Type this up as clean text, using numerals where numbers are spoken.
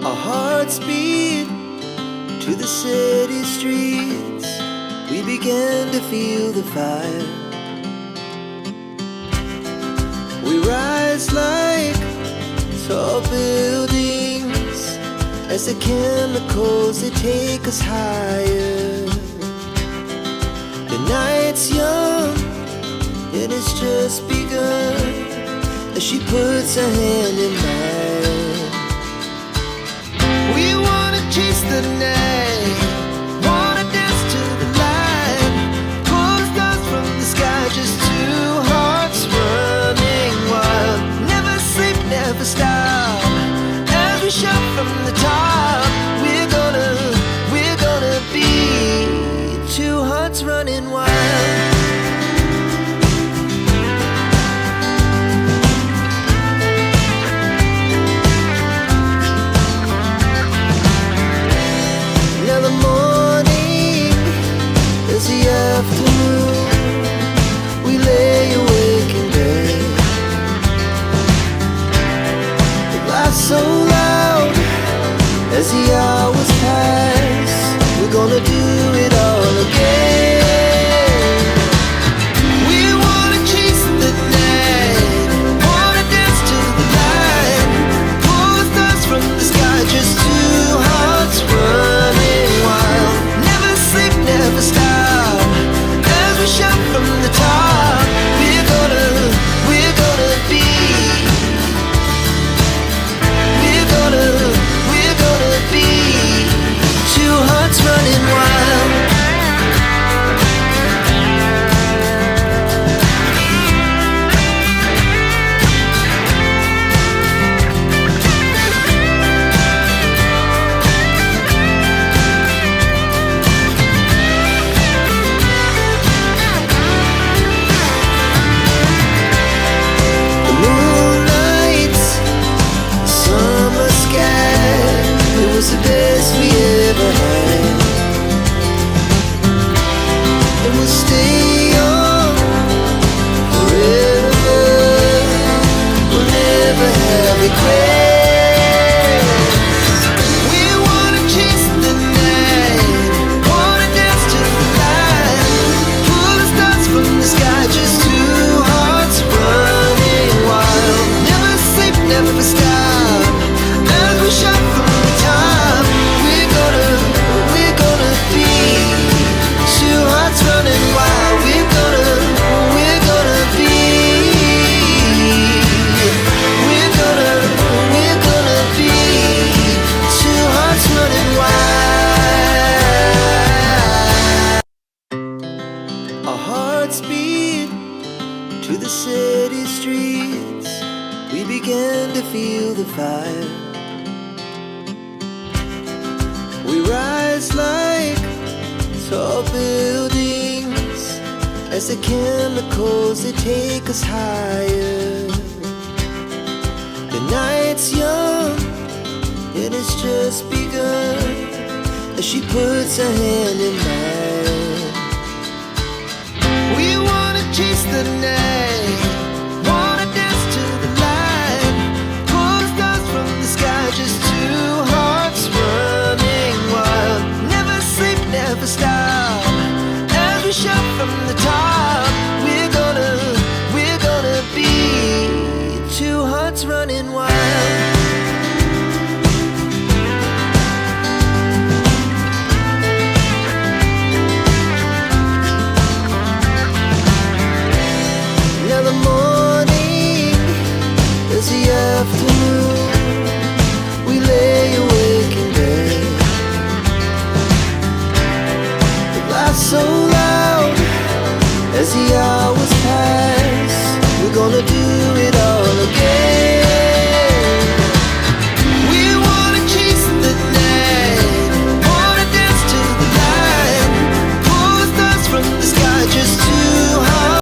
Our hearts beat to the city streets. We began to feel the fire. We rise like tall buildings as the chemicals, they take us higher. The night's young and it's just begun as she puts her hand in mine. We wanna chase the night, wanna dance to the light, pull the stars from the sky, just two hearts running wild. Never sleep, never stop, as we shout from the top. We're gonna be two hearts running wild. Now the morning is the afternoon. We lay awake in bed. The laughs so loud as the hours pass. We're gonna do it all again. We wanna chase the night, wanna dance to the light, pull the stars from the sky, just two hearts running wild. Never sleep, never stop, as we shout from the top. We're gonna be, we're gonna be two hearts running wild. The moonlight, summer sky, it was the best we ever had. And we'll stay young forever. We'll never have regrets. We wanna chase the night, wanna dance to the light, pull the stars from the sky, just two hearts running wild. Never sleep, never stop, as we shout from the top. We're gonna be two hearts running wild. We're gonna be, we're gonna be two hearts running wild. Our hearts beat to the city streets. We began to feel the fire. We rise like tall buildings as the chemicals, they take us higher. The night's young and it's just begun as she puts her hand in mine. We wanna chase the night, wanna dance to the light, pull the stars from the sky, just two hearts running wild. Never sleep, never stop, as we shout from the top. We're gonna be two hearts running wild. Now the morning is the afternoon. We lay awake in bed. The laughs so loud as the